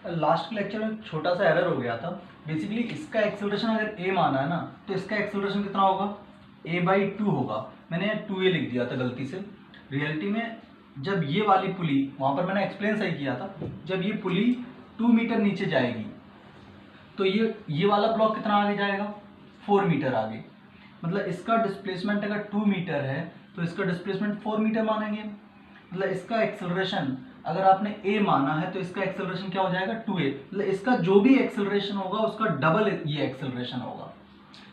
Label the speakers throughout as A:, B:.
A: Last lecture में छोटा सा एरर हो गया था। बेसिकली इसका एक्सेलरेशन अगर ए माना है ना, तो इसका एक्सेलरेशन कितना होगा, a/2 होगा। मैंने 2a लिख दिया था गलती से। रियलिटी में जब ये वाली पुली, वहाँ पर मैंने एक्सप्लेन सही किया था, जब ये पुली 2 मीटर नीचे जाएगी तो ये वाला ब्लॉक कितना आगे जाएगा, 4 मीटर आगे। मतलब इसका डिस्प्लेसमेंट अगर 2 मीटर है तो इसका डिस्प्लेसमेंट 4 मीटर मानेंगे। मतलब इसका एक्सेलरेशन अगर आपने a माना है तो इसका एक्सेलरेशन क्या हो जाएगा, 2a। मतलब इसका जो भी एक्सेलरेशन होगा उसका डबल ये एक्सेलरेशन होगा।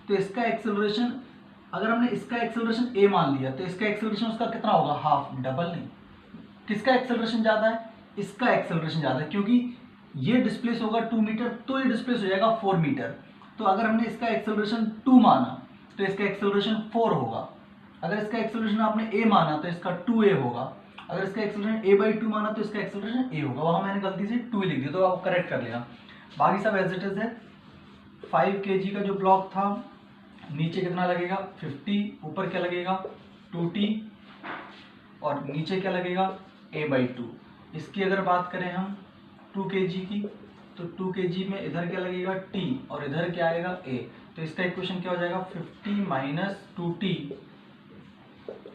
A: तो इसका एक्सेलरेशन, अगर हमने इसका एक्सेलरेशन a मान लिया तो इसका एक्सेलरेशन उसका कितना होगा, हाफ, डबल नहीं। किसका एक्सेलरेशन ज़्यादा है, इसका एक्सेलरेशन ज़्यादा है, क्योंकि ये डिस्प्लेस होगा 2 मीटर तो ये डिस्प्लेस हो जाएगा 4 मीटर। तो अगर हमने इसका एक्सेलरेशन 2 माना तो इसका एक्सेलरेशन 4 होगा। अगर इसका एक्सेलरेशन आपने a माना तो इसका 2a होगा। अगर इसका एक्सेलरेशन a/2 माना तो इसका एक्सेलरेशन a होगा। वहाँ मैंने गलती से 2 लिख दिया तो आप करेक्ट कर लेना। बाकी सब एज इट इज है। 5 kg का जो ब्लॉक था, नीचे कितना लगेगा 50, ऊपर क्या लगेगा 2t, और नीचे क्या लगेगा a/2। इसकी अगर बात करें हम 2 kg की, तो 2 kg में इधर क्या लगेगा t और इधर क्या आएगा a। तो इसका इक्वेशन क्या हो जाएगा, 50 minus 2t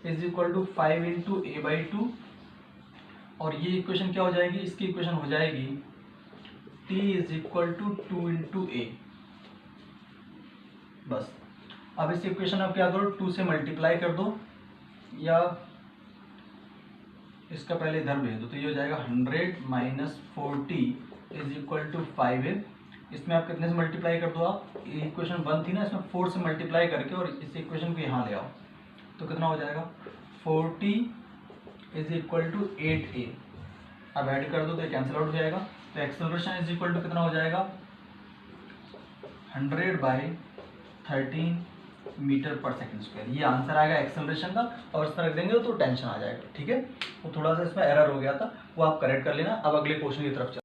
A: is equal to 5 into a/2। और ये इक्वेशन क्या हो जाएगी, इसकी इक्वेशन हो जाएगी t is equal to 2 into a। बस अब इस इक्वेशन आप क्या करो, 2 से मल्टीप्लाई कर दो या इसका पहले इधर भेज दो, तो ये हो जाएगा 100 minus 40 is equal to 5a। इसमें आप कितने से मल्टीप्लाई कर दो, आप इक्वेशन 1 थी ना, इसमें 4 से मल्टीप्लाई करके और इस इक्वेशन को यहाँ ले आओ तो कितना हो जाएगा 40 इज इक्वल टू 8a। अब ऐड कर दो तो कैंसिल आउट हो जाएगा। तो एक्सेलरेशन इज इक्वल टू कितना हो जाएगा, 100/13 मीटर पर सेकंड स्क्वायर। ये आंसर आएगा एक्सेलरेशन का, और इस पर रख देंगे तो टेंशन आ जाएगा। ठीक है, वो थोड़ा सा इसमें एरर हो गया था, वो आप करेक्ट कर लेना। अब अगले क्वेश्चन की तरफ चल।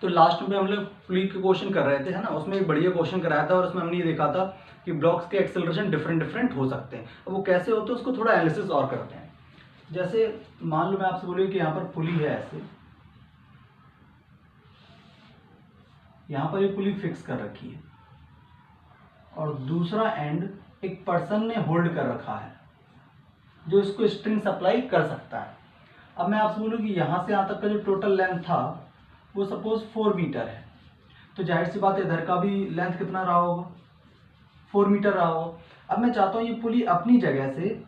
A: तो लास्ट में हम लोग पुली के क्वेश्चन कर रहे थे, है ना, उसमें एक बढ़िया क्वेश्चन कराया था और उसमें हमने ये देखा था कि ब्लॉक्स के एक्सेलरेशन डिफरेंट हो सकते हैं। अब वो कैसे होते हैं उसको थोड़ा एनालिसिस और करते हैं। जैसे मान लो मैं आपसे बोलूँ कि यहाँ पर पुली है ऐसे, यहाँ पर ये पुली फिक्स कर रखी है और दूसरा एंड एक पर्सन ने होल्ड कर रखा है जो इसको स्ट्रिंग सप्लाई कर सकता है। अब मैं आपसे बोलूँ कि यहाँ से यहाँ तक का जो टोटल लेंथ था वो सपोज 4 मीटर है, तो जाहिर सी बात है इधर का भी लेंथ कितना रहा होगा, 4 मीटर रहा होगा। अब मैं चाहता हूँ ये पुली अपनी जगह से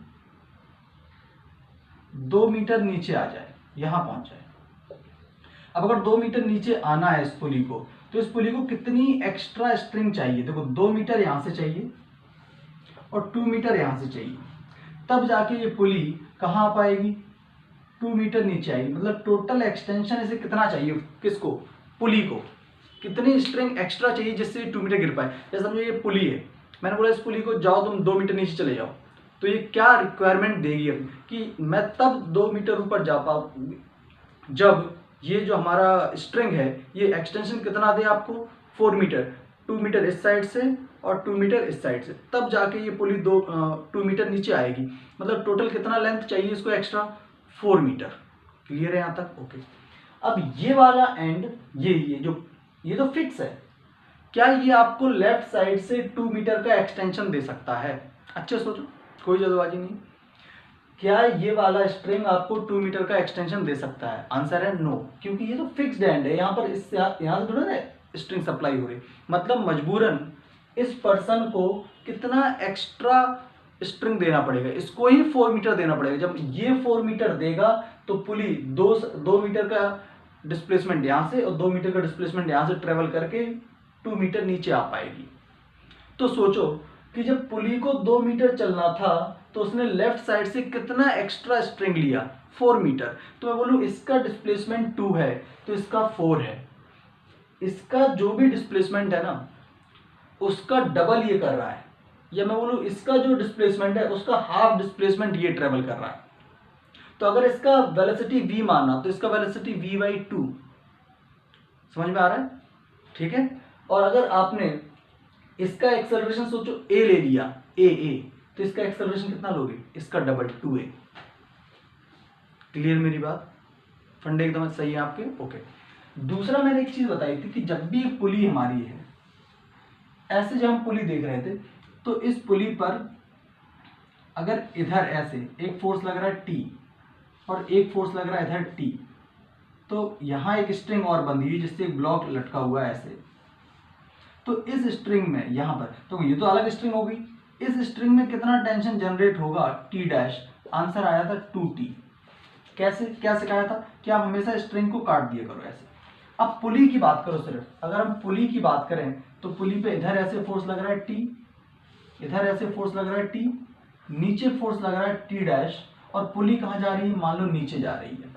A: 2 मीटर नीचे आ जाए, यहाँ पहुँच जाए। अब अगर 2 मीटर नीचे आना है इस पुली को, तो इस पुली को कितनी एक्स्ट्रा स्ट्रिंग चाहिए, देखो 2 मीटर यहाँ से चाहिए और 2 मीटर यहाँ से चाहिए, तब जाके ये पुली कहाँ आ पाएगी, 2 मीटर नीचे आएगी। मतलब टोटल एक्सटेंशन इसे कितना चाहिए, किसको, पुली को कितनी स्ट्रिंग एक्स्ट्रा चाहिए जिससे 2 मीटर गिर पाए। जैसे समझो ये पुली है, मैंने बोला इस पुली को जाओ तुम 2 मीटर नीचे चले जाओ, तो ये क्या रिक्वायरमेंट देगी अब कि मैं तब 2 मीटर ऊपर जा पाऊँ जब ये जो हमारा स्ट्रिंग है ये एक्सटेंशन कितना दे आपको, 4 मीटर, 2 मीटर इस साइड से और 2 मीटर इस साइड से, तब जाके ये पुली 2 मीटर नीचे आएगी। मतलब टोटल कितना लेंथ चाहिए इसको एक्स्ट्रा, 4 मीटर। क्लियर है यहाँ तक, ओके। अब ये वाला एंड ये तो फिक्स है, क्या ये आपको लेफ्ट साइड से 2 मीटर का एक्सटेंशन दे सकता है, अच्छे सोचो, कोई जल्दबाजी नहीं। क्या ये वाला स्ट्रिंग आपको 2 मीटर का एक्सटेंशन दे सकता है, आंसर है नो, क्योंकि ये तो फिक्स्ड एंड है। यहाँ पर यहाँ से थोड़ा ना स्ट्रिंग सप्लाई हो रही, मतलब मजबूरन इस पर्सन को कितना एक्स्ट्रा स्ट्रिंग देना पड़ेगा, इसको ही 4 मीटर देना पड़ेगा। जब ये 4 मीटर देगा तो पुली 2 मीटर का डिस्प्लेसमेंट यहाँ से और 2 मीटर का डिस्प्लेसमेंट यहाँ से ट्रेवल करके 2 मीटर नीचे आ पाएगी। तो सोचो कि जब पुली को 2 मीटर चलना था तो उसने लेफ्ट साइड से कितना एक्स्ट्रा स्ट्रिंग लिया, 4 मीटर। तो मैं बोलूँ इसका डिस्प्लेसमेंट 2 है तो इसका 4 है, इसका जो भी डिस्प्लेसमेंट है ना उसका डबल ये कर रहा है, या मैं बोलूँ इसका जो डिस्प्लेसमेंट है उसका हाफ डिस्प्लेसमेंट ये ट्रेवल कर रहा है। तो अगर इसका वेलोसिटी v माना तो इसका वेलोसिटी v/2, समझ में आ रहा है, ठीक है। और अगर आपने इसका एक्सेलरेशन सोचो a ले लिया, a तो इसका एक्सेलरेशन कितना लोगे, इसका डबल 2a। क्लियर मेरी बात, फंडे एकदम सही है आपके, ओके। दूसरा मैंने एक चीज बताई थी कि जब भी एक पुली हमारी है, ऐसे जब हम पुली देख रहे थे तो इस पुली पर अगर इधर ऐसे एक फोर्स लग रहा है T और एक फोर्स लग रहा है इधर T, तो यहां एक स्ट्रिंग और बंधी हुई जिससे एक ब्लॉक लटका हुआ है ऐसे, तो इस स्ट्रिंग में यहां पर, तो ये तो अलग स्ट्रिंग होगी, इस स्ट्रिंग में कितना टेंशन जनरेट होगा T डैश, आंसर आया था 2T। कैसे, क्या सिखाया था कि आप हमेशा स्ट्रिंग को काट दिया करो ऐसे। अब पुली की बात करो, सिर्फ अगर हम पुली की बात करें तो पुली पे इधर ऐसे फोर्स लग रहा है T, इधर ऐसे फोर्स लग रहा है T, नीचे फोर्स लग रहा है T डैश, और पुली कहां जा रही है, मान लो नीचे जा रही है।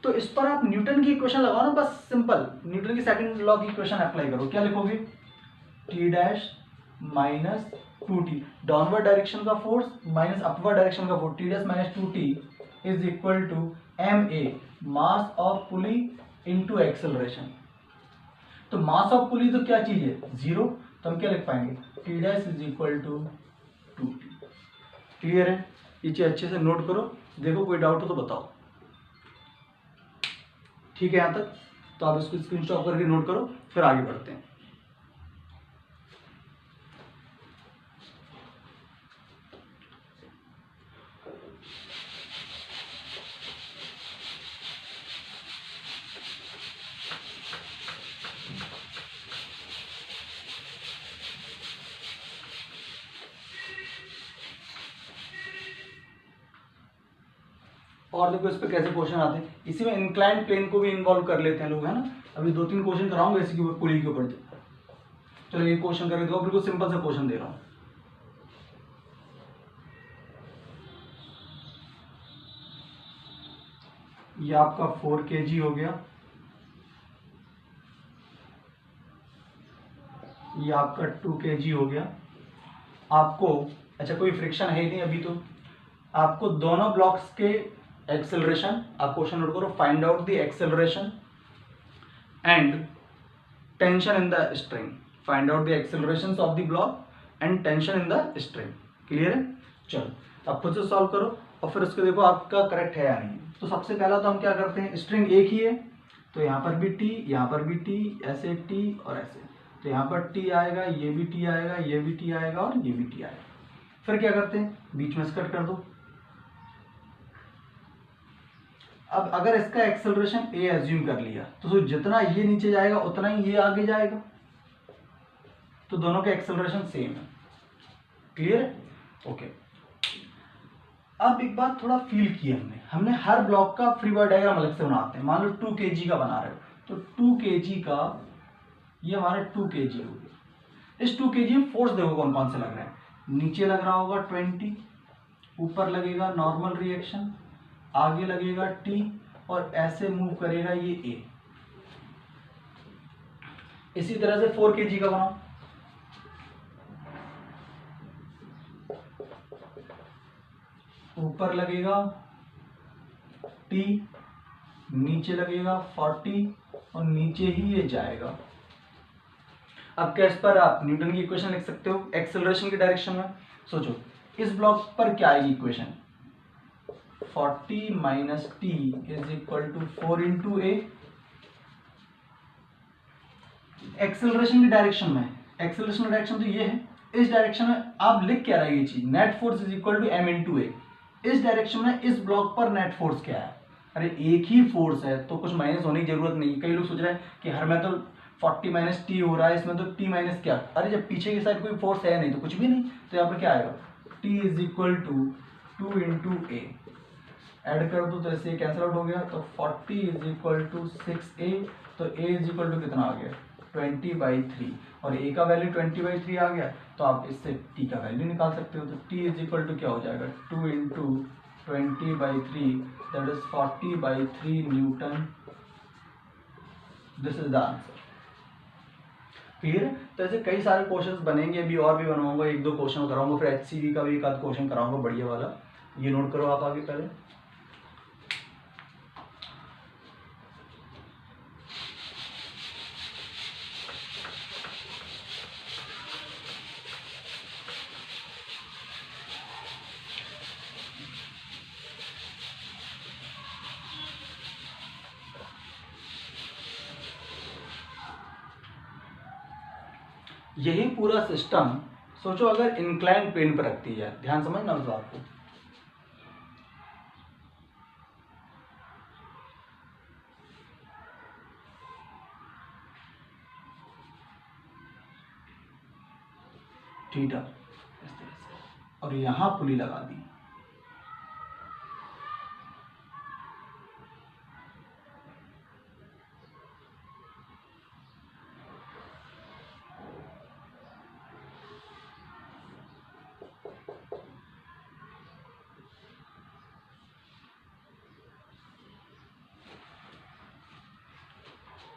A: तो इस पर आप न्यूटन की इक्वेशन लगाओ ना, बस सिंपल न्यूटन की सेकंड लॉ की इक्वेशन अप्लाई करो। क्या लिखोगे, T dash minus 2T, downward direction का फोर्स माइनस अपवर्ड डायरेक्शन का force, T dash minus 2T is equal to ma, mass of pulley into acceleration. तो मास ऑफ पुली तो क्या चीज है, 0, तो हम क्या लिख पाएंगे, T dash is equal to 2T। Clear है, ये चीज अच्छे से नोट करो, देखो कोई डाउट हो तो बताओ। ठीक है यहां तक, तो आप इसको स्क्रीनशॉट करके नोट करो, फिर आगे बढ़ते हैं। और देखो इस पे कैसे क्वेश्चन आते हैं, इसी में इंक्लाइन प्लेन को भी इन्वॉल्व कर लेते हैं लोग, है ना। अभी 2-3 क्वेश्चन कराऊंगा इसी के पुली के ऊपर। चलो ये क्वेश्चन करके दो, बिल्कुल सिंपल सा क्वेश्चन दे रहा हूं। ये आपका 4 kg हो गया, ये आपका 2 kg हो गया। आपको, अच्छा कोई फ्रिक्शन है ही नहीं अभी, तो आपको दोनों ब्लॉक्स के एक्सेलरेशन, आप क्वेश्चन नोट करो, find out the acceleration and tension in the string, find out the acceleration of the block and tension in the string. Clear है, चलो आप खुद से सॉल्व करो और फिर उसको देखो आपका करेक्ट है या नहीं। तो सबसे पहला तो हम क्या करते हैं, स्ट्रिंग एक ही है तो यहाँ पर भी T, यहाँ पर भी T, ऐसे T और ऐसे, तो यहाँ पर T आएगा, ये भी T आएगा, ये भी T आएगा और ये भी T आएगा। फिर क्या करते हैं, बीच में से कट कर दो। अब अगर इसका एक्सेलरेशन a एज्यूम कर लिया तो जितना ये नीचे जाएगा उतना ही ये आगे जाएगा, तो दोनों के एक्सेलरेशन सेम है। क्लियर है, ओके। अब एक बात थोड़ा फील किया हमने हर ब्लॉक का फ्री बॉडी डायग्राम अलग से बनाते हैं। मान लो 2 kg का बना रहे हो, तो 2 kg का ये हमारा 2 kg हो गया। इस 2 kg में फोर्स देखो कौन कौन से लग रहे हैं, नीचे लग रहा होगा 20, ऊपर लगेगा नॉर्मल रिएक्शन, आगे लगेगा T और ऐसे मूव करेगा ये A। इसी तरह से 4 kg का बनाओ, ऊपर लगेगा T, नीचे लगेगा 40 और नीचे ही ये जाएगा। अब क्या इस पर आप न्यूटन की इक्वेशन लिख सकते हो एक्सेलरेशन की डायरेक्शन में। सोचो इस ब्लॉक पर क्या आएगी equation, 40 minus T is equal to 4 into A। Acceleration की डायरेक्शन में, एक्सेलरेशन की डायरेक्शन तो ये है, इस डायरेक्शन में आप लिख क्या रहा है ये चीज, net force is equal to m into A. इस डायरेक्शन में इस ब्लॉक पर नेट फोर्स क्या है, अरे एक ही फोर्स है तो कुछ माइनस होने की जरूरत नहीं। कई लोग सोच रहे हैं कि हर में तो 40 माइनस टी हो रहा है, इसमें तो t माइनस क्या, अरे जब पीछे की साइड कोई फोर्स है नहीं तो कुछ भी नहीं, तो यहाँ पर क्या आएगा, t is equal to 2 into a. Add कर दो तो ऐसे कैंसिल आउट हो गया, तो 40 इज इक्वल टू 6a, तो a इज इक्वल टू कितना आ गया 20/3, और a का वैल्यू 20/3 आ गया, तो आप इससे t का वैल्यू निकाल सकते हो। तो t इज इक्वल टू क्या हो जाएगा 2 into 20/3 that is 40/3 Newton. This is the answer. Clear है, तो ऐसे कई सारे क्वेश्चंस बनेंगे, अभी और भी बनवाऊंगा, 1-2 क्वेश्चन कराऊंगा, फिर HCV का भी एक आध क्वेश्चन कराऊंगा बढ़िया वाला, ये नोट करो आप आगे पहले। यही पूरा सिस्टम सोचो अगर इंक्लाइन प्लेन पर रखती है, ध्यान समझना उस बात को। थीटा इस तरह से, और यहां पुली लगा दी।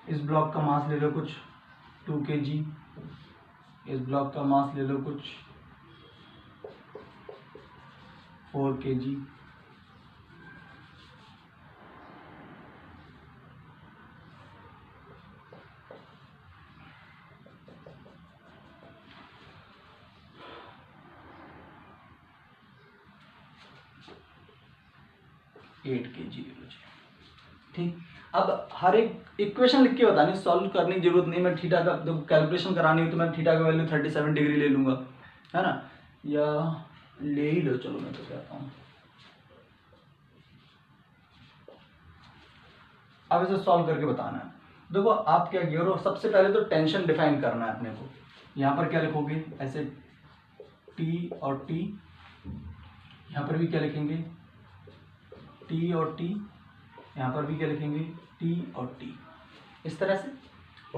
A: इस ब्लॉक का मास ले लो कुछ 2 kg, इस ब्लॉक का मास ले लो कुछ 4 kg, एट kg ले लो जी। ठीक, अब हर एक इक्वेशन लिख के बतानी, सॉल्व करने की जरूरत नहीं। मैं थीटा का कैलकुलेशन करानी हो तो मैं थीटा का वैल्यू 37 डिग्री ले लूंगा, है ना, या ले ही लो, चलो मैं तो कहता हूँ। अब इसे सॉल्व करके बताना है। देखो आप क्या करो, सबसे पहले तो टेंशन डिफाइन करना है अपने को। यहाँ पर क्या लिखोगे, ऐसे टी और टी, यहाँ पर भी क्या लिखेंगे टी और टी, यहाँ पर भी क्या लिखेंगे टी और टी, इस तरह से।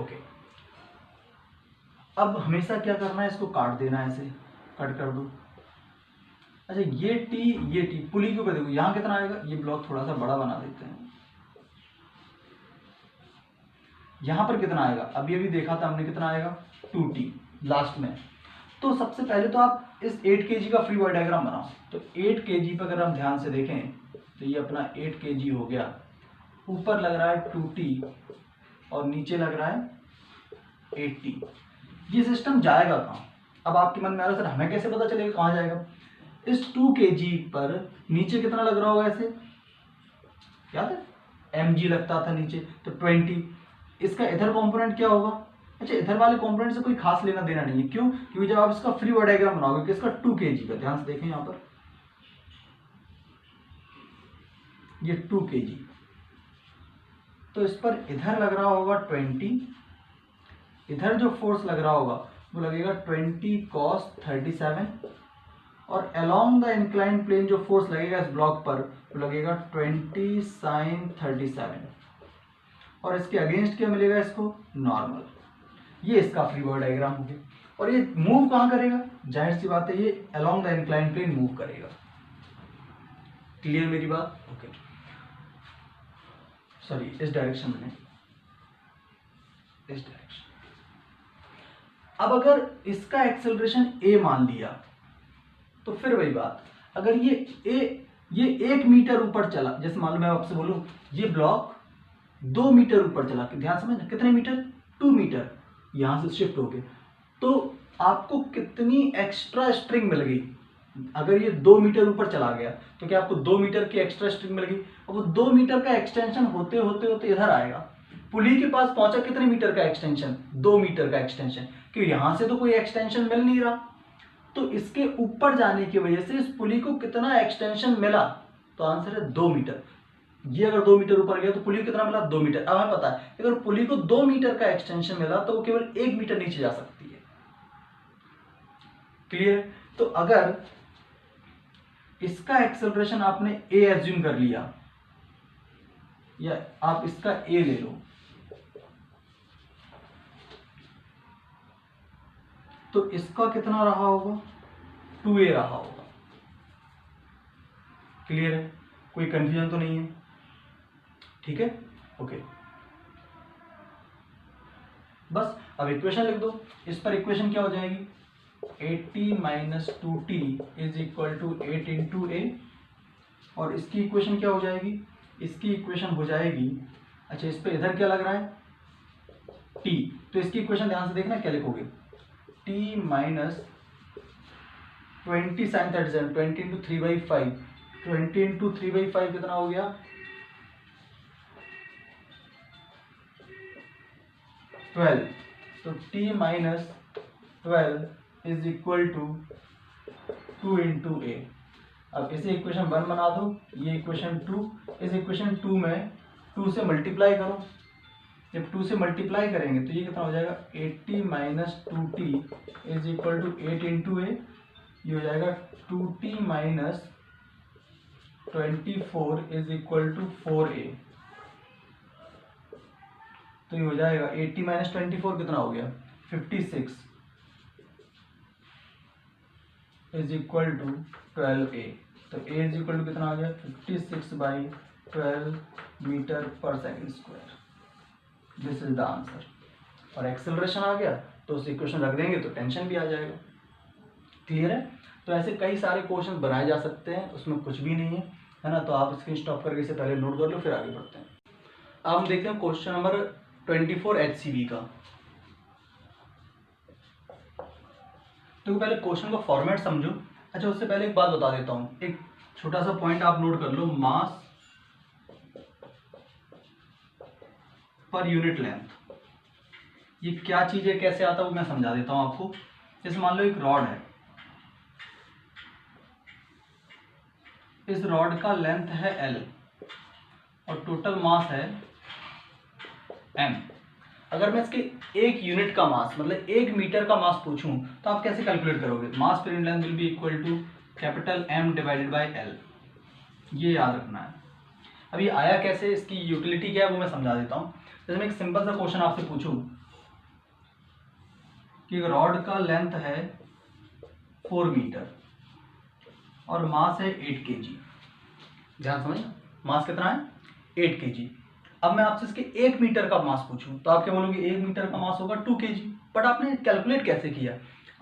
A: ओके, अब हमेशा क्या करना है, इसको काट देना है, ऐसे कट कर दो। अच्छा ये टी पुली के ऊपर देखो यहाँ कितना आएगा, ये ब्लॉक थोड़ा सा बड़ा बना देते हैं, यहाँ पर कितना आएगा, अभी अभी देखा था हमने कितना आएगा 2t लास्ट में। तो सबसे पहले तो आप इस 8 kg का फ्री बॉडी डायग्राम बनाओ। तो 8 kg पर अगर हम ध्यान से देखें तो ये अपना 8 kg हो गया, ऊपर लग रहा है 2t और नीचे लग रहा है 8t। ये सिस्टम जाएगा कहाँ? अब आपके मन में आ रहा है सर हमें कैसे पता चलेगा कहाँ जाएगा? इस 2 kg पर नीचे कितना लग रहा होगा, ऐसे याद है mg लगता था नीचे, तो 20। इसका इधर कंपोनेंट क्या होगा? अच्छा इधर वाले कंपोनेंट से कोई खास लेना देना नहीं है, क्यों? क्योंकि जब आप इसका फ्री बॉडी डायग्राम बनाओगे कि इसका 2 kg का, ध्यान से देखें यहाँ पर ये 2 kg, तो इस पर इधर लग रहा होगा 20, इधर जो फोर्स लग रहा होगा वो लगेगा 20 cos 37, और अलोंग द इंक्लाइन प्लेन जो फोर्स लगेगा इस ब्लॉक पर वो लगेगा 20 sin 37, और इसके अगेंस्ट क्या मिलेगा इसको, नॉर्मल। ये इसका फ्री बॉडी डायग्राम हो गया। और ये मूव कहाँ करेगा, जाहिर सी बात है ये along the incline plane move करेगा। क्लियर मेरी बात? ओके, सॉरी इस डायरेक्शन में, इस डायरेक्शन। अब अगर इसका एक्सेलरेशन a मान लिया तो फिर वही बात, अगर ये 1 मीटर ऊपर चला, जैसे मान लो मैं आपसे बोलूं ये ब्लॉक 2 मीटर ऊपर चला, ध्यान समझना कितने मीटर, 2 मीटर, यहां से शिफ्ट हो गए, तो आपको कितनी एक्स्ट्रा स्ट्रिंग मिल गई? अगर ये 2 मीटर ऊपर चला गया तो क्या आपको 2 मीटर की एक्स्ट्रा स्ट्रिंग मिल गई, और वो 2 मीटर का एक्सटेंशन होते होते होते इधर आएगा, पुली के पास पहुंचा, कितने मीटर का एक्सटेंशन, 2 मीटर का एक्सटेंशन, क्योंकि यहां से तो कोई एक्सटेंशन मिल नहीं रहा, तो इसके ऊपर जाने की वजह से इस पुली को कितना एक्सटेंशन मिला, तो आंसर है 2 मीटर। ये अगर 2 मीटर ऊपर गया तो पुली को कितना मिला, 2 मीटर। अब हमें पता है अगर पुली को 2 मीटर का एक्सटेंशन मिला तो वो केवल 1 मीटर नीचे जा सकती है। क्लियर? तो अगर इसका एक्सेलरेशन आपने a एज्यूम कर लिया, या आप इसका a ले लो, तो इसका कितना रहा होगा, 2a रहा होगा। क्लियर है? कोई कंफ्यूजन तो नहीं है? ठीक है, ओके। बस अब इक्वेशन लिख दो। इस पर इक्वेशन क्या हो जाएगी, 80 minus 2t is equal to 8 into A, और इसकी इक्वेशन क्या हो जाएगी, इसकी इक्वेशन हो जाएगी, अच्छा इस पे इधर क्या लग रहा है t, तो इसकी इक्वेशन ध्यान से देखना क्या लिखोगे, t minus 20 sine 37, 20 into 3/5, 20 into 3/5 कितना हो गया, 12, तो t minus 12 is equal to 2 into a. अब इसे इक्वेशन 1 बना दो, ये इक्वेशन 2, इस इक्वेशन 2 में 2 से मल्टीप्लाई करो। जब 2 से मल्टीप्लाई करेंगे तो ये कितना हो जाएगा 80 minus 2t is equal to 8 into a. ये हो जाएगा 2t minus 24 is equal to 4a। तो ये हो जाएगा 80 माइनस 24 कितना हो गया 56 इज इक्वल टू 12a। तो a इज इक्वल टू कितना हो गया 56/12 मीटर पर second square. This is the answer. और एक्सेलरेशन आ गया तो उस इक्वेशन रख देंगे तो टेंशन भी आ जाएगा। क्लियर है? तो ऐसे कई सारे क्वेश्चन बनाए जा सकते हैं, उसमें कुछ भी नहीं है ना। तो आप स्क्रीन स्टॉप करके इसे पहले नोट कर लो, फिर आगे बढ़ते हैं। अब हम देखते हैं क्वेश्चन नंबर 24 HCV का। तो पहले क्वेश्चन का फॉर्मेट समझो। अच्छा, उससे पहले एक बात बता देता हूँ, एक छोटा सा पॉइंट आप नोट कर लो। मास पर यूनिट लेंथ, ये क्या चीज है, कैसे आता है वो मैं समझा देता हूँ आपको। जैसे मान लो एक रॉड है, इस रॉड का लेंथ है L और टोटल मास है M। अगर मैं इसके एक यूनिट का मास मतलब 1 मीटर का मास पूछूं तो आप कैसे कैलकुलेट करोगे? Mass per unit length will be equal to capital M divided by L। ये याद रखना है। अब ये आया कैसे, इसकी यूटिलिटी क्या है वो मैं समझा देता हूँ। जैसे मैं एक सिंपल सा क्वेश्चन आपसे पूछूं कि रॉड का लेंथ है 4 मीटर और मास है 8 kg। ध्यान समझ, मास कितना है 8 kg। अब मैं आपसे इसके 1 मीटर का मास पूछूं तो आप क्या बोलोगे 1 मीटर का मास होगा 2 kg। बट आपने कैलकुलेट कैसे किया?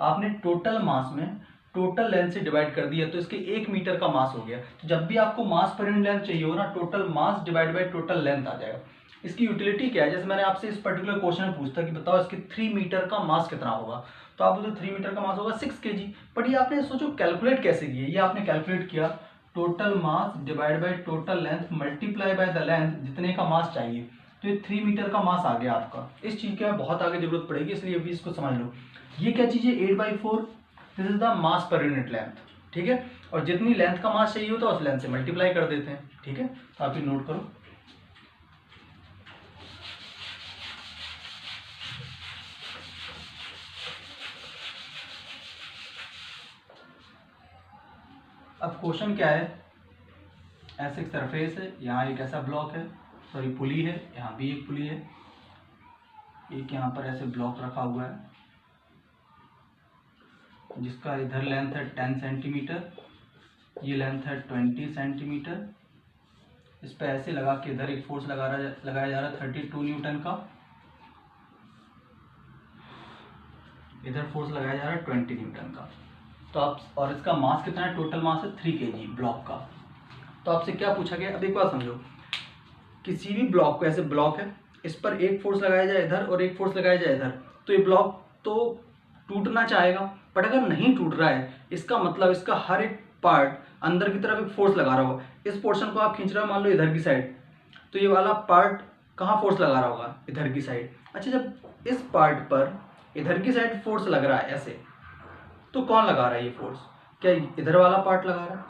A: आपने टोटल मास में टोटल लेंथ से डिवाइड कर दिया तो इसके 1 मीटर का मास हो गया। तो जब भी आपको मास पर यूनिट लेंथ चाहिए हो ना, total mass divide by total length आ जाएगा। इसकी यूटिलिटी क्या है? जैसे मैंने आपसे इस पर्टिकुलर क्वेश्चन में पूछता कि बताओ इसके 3 मीटर का मास कितना होगा, तो आप बोलते 3 मीटर का मास होगा 6 kg। बट ये आपने सोचो कैलकुलेट कैसे किया? ये आपने कैलकुलेट किया total mass divide by total length multiply by the length, जितने का मास चाहिए। तो ये 3 मीटर का मास आ गया आपका। इस चीज की बहुत आगे जरूरत पड़ेगी, इसलिए अभी इसको समझ लो। ये क्या चीज है 8/4, this is the mass per unit length. ठीक है, और जितनी लेंथ का मास चाहिए होता है उस लेंथ से मल्टीप्लाई कर देते हैं। ठीक है, तो आप ये नोट करो। अब क्वेश्चन क्या है, ऐसे एक सरफेस है, यहाँ एक ऐसा ब्लॉक है, सॉरी पुली है, यहाँ भी एक पुली है, एक यहाँ पर ऐसे ब्लॉक रखा हुआ है जिसका इधर लेंथ है 10 सेंटीमीटर, ये लेंथ है 20 सेंटीमीटर। इस पर ऐसे लगा के इधर एक फोर्स लगाया जा रहा है 32 न्यूटन का, इधर फोर्स लगाया जा रहा है 20 न्यूटन का। तो आप, और इसका मास कितना है? टोटल मास है 3 kg ब्लॉक का। तो आपसे क्या पूछा गया? अब एक बात समझो, किसी भी ब्लॉक को, ऐसे ब्लॉक है, इस पर एक फोर्स लगाया जाए इधर और एक फोर्स लगाया जाए इधर, तो ये ब्लॉक तो टूटना चाहेगा। बट अगर नहीं टूट रहा है, इसका मतलब इसका हर एक पार्ट अंदर की तरफ एक फोर्स लगा रहा होगा। इस पोर्शन को आप खींच रहे हो मान लो इधर की साइड, तो ये वाला पार्ट कहाँ फोर्स लगा रहा होगा? इधर की साइड। अच्छा, जब इस पार्ट पर इधर की साइड फोर्स लग रहा है ऐसे, तो कौन लगा रहा है ये फोर्स? क्या इधर वाला पार्ट लगा रहा है?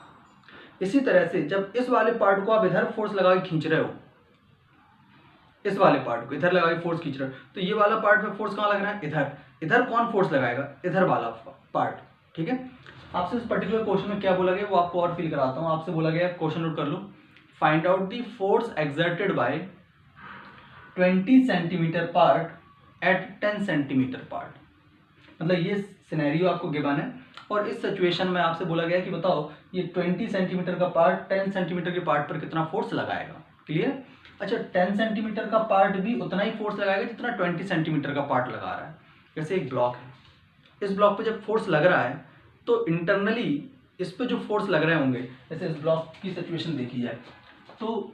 A: इसी तरह से जब इस वाले पार्ट को आप इधर फोर्स लगा के खींच रहे हो, इस वाले पार्ट को इधर लगा के फोर्स खींच रहे हो, तो ये वाला पार्ट में फोर्स कहाँ लग रहा है? इधर। इधर कौन फोर्स लगाएगा? इधर वाला पार्ट। ठीक है, आपसे इस पर्टिकुलर क्वेश्चन में क्या बोला गया वो आपको और फील कराता हूँ। आपसे बोला गया, क्वेश्चन नोट कर लो, find out the force exerted by 20 centimetre part at 10 centimetre part. मतलब ये सिनेरियो आपको गिवन है और इस सिचुएशन में आपसे बोला गया कि बताओ ये 20 सेंटीमीटर का पार्ट 10 सेंटीमीटर के पार्ट पर कितना फोर्स लगाएगा। क्लियर? अच्छा, 10 सेंटीमीटर का पार्ट भी उतना ही फोर्स लगाएगा जितना 20 सेंटीमीटर का पार्ट लगा रहा है। जैसे एक ब्लॉक है, इस ब्लॉक पे जब फोर्स लग रहा है तो इंटरनली इस पे जो फोर्स लग रहे होंगे, जैसे इस ब्लॉक की सिचुएशन देखी जाए तो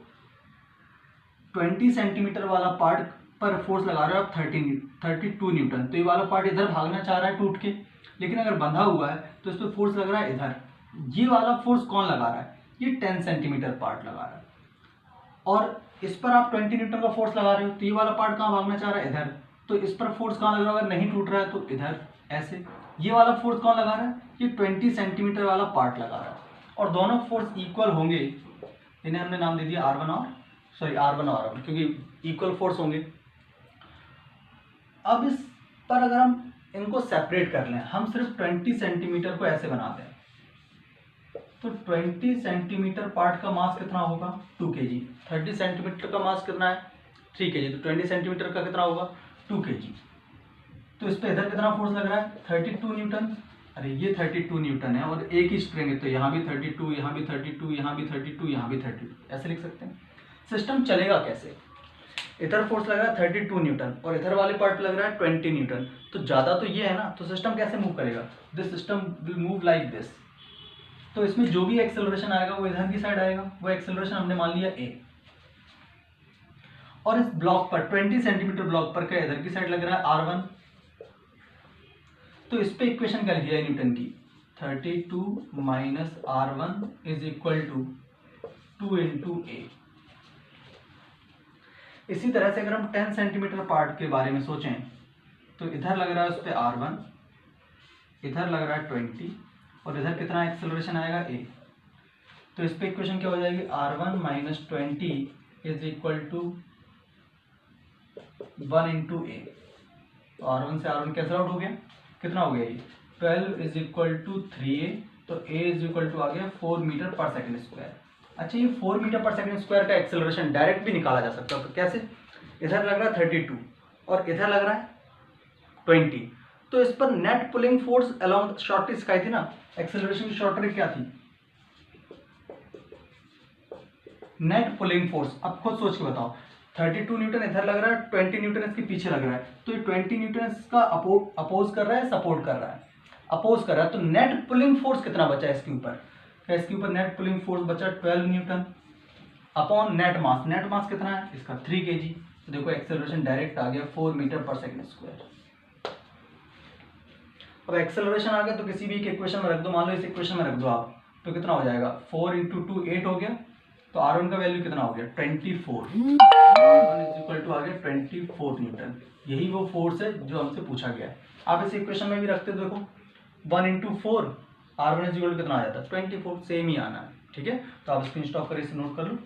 A: 20 सेंटीमीटर वाला पार्ट पर फोर्स लगा रहे हो आप 32 न्यूटन। तो ये वाला पार्ट इधर भागना चाह रहा है टूट के, लेकिन अगर बंधा हुआ है तो इस पर फोर्स लग रहा है इधर। ये वाला फोर्स कौन लगा रहा है? ये 10 सेंटीमीटर पार्ट लगा रहा है और इस पर आप 20 न्यूटन का फोर्स लगा रहे हो, तो ये वाला पार्ट कहाँ भागना चाह रहा है? इधर। तो इस पर फोर्स कहाँ लग रहा है, अगर नहीं टूट रहा है तो इधर ऐसे। ये वाला फोर्स कौन लगा रहा है, ये 20 सेंटीमीटर वाला पार्ट लगा रहा है, और दोनों फोर्स इक्वल होंगे। इन्हें हमने नाम दे दिया R1 और R1 क्योंकि इक्वल फोर्स होंगे। अब इस पर अगर हम इनको सेपरेट कर लें, हम सिर्फ 20 सेंटीमीटर को ऐसे बनाते हैं, तो 20 सेंटीमीटर पार्ट का मास कितना होगा, 2 kg। 30 सेंटीमीटर का मास कितना है, 3 kg, तो 20 सेंटीमीटर का कितना होगा, 2 kg। तो इस पे इधर कितना फोर्स लग रहा है, 32 न्यूटन। अरे ये 32 न्यूटन है और एक ही स्प्रिंग है, तो यहाँ भी 32, यहाँ भी 32, यहाँ भी 32, यहाँ भी 32, ऐसे लिख सकते हैं। सिस्टम चलेगा कैसे, इधर फोर्स लग रहा है 32 न्यूटन और इधर वाले पार्ट लग रहा है 20 न्यूटन, तो ज़्यादा तो ये है ना, तो सिस्टम कैसे मूव करेगा, this system will move like this. तो इसमें जो भी एक्सेलरेशन आएगा वो इधर की साइड आएगा, वो एक्सेलरेशन हमने मान लिया a। और इस ब्लॉक पर 20 सेंटीमीटर ब्लॉक पर क्या इधर की साइड लग रहा है R1, तो इस पे इक्वेशन क्या लिखी है न्यूटन की, 32 minus R1 is equal to 2 into a। इसी तरह से अगर हम 10 सेंटीमीटर पार्ट के बारे में सोचें, तो इधर लग रहा है उस पर R1, इधर लग रहा है 20 और इधर कितना एक्सेलरेशन आएगा a। तो इस पे इक्वेशन क्या हो जाएगी, R1 minus 20 is equal to 1 into a। तो R1 से R1 कैंसिल आउट हो गया, कितना हो गया ये 12 इज इक्वल टू 3a, तो a इज इक्वल टू आ गया 4 मीटर पर सेकंड स्क्वायर। अच्छा, ये 4 मीटर पर सेकंड स्क्वायर का एक्सेलरेशन डायरेक्ट भी निकाला जा सकता है, तो कैसे, इधर लग रहा है 32 और इधर लग रहा है 20, तो इस पर net pulling force along short sky थी ना, एक्सेलरेशन की शॉर्ट ट्रिक क्या थी, नेट पुलिंग फोर्स। अब खुद सोच के बताओ, 32 न्यूटन इधर लग रहा है, 20 न्यूटन इसके पीछे लग रहा है, तो ये 20 न्यूटन इसका अपोज कर रहा है, सपोर्ट कर रहा है, अपोज कर रहा है, तो नेट पुलिंग फोर्स कितना बचा है इसके ऊपर, क्या इसके ऊपर नेट पुलिंग फोर्स बचा 12 न्यूटन अपॉन नेट मास कितना है इसका 3 kg। तो देखो एक्सेलरेशन डायरेक्ट आ गया 4 मीटर पर सेकंड स्क्वायर। अब एक्सेलरेशन आ गया तो किसी भी एक इक्वेशन में रख दो, मान लो इस इक्वेशन में रख दो आप, तो कितना हो जाएगा 4 इंटू 2 8 हो गया, तो R1 का वैल्यू कितना हो गया 24, R1 इज इक्वल टू आ गया 24 न्यूटन। यही वो फोर्स है जो हमसे पूछा गया है। आप इस इक्वेशन में भी रखते देखो 1 into 4 R1 is equal to कितना आ जाता है 24, सेम ही आना है, ठीक है। तो आप स्क्रीन स्टॉप कर इसे नोट कर लो।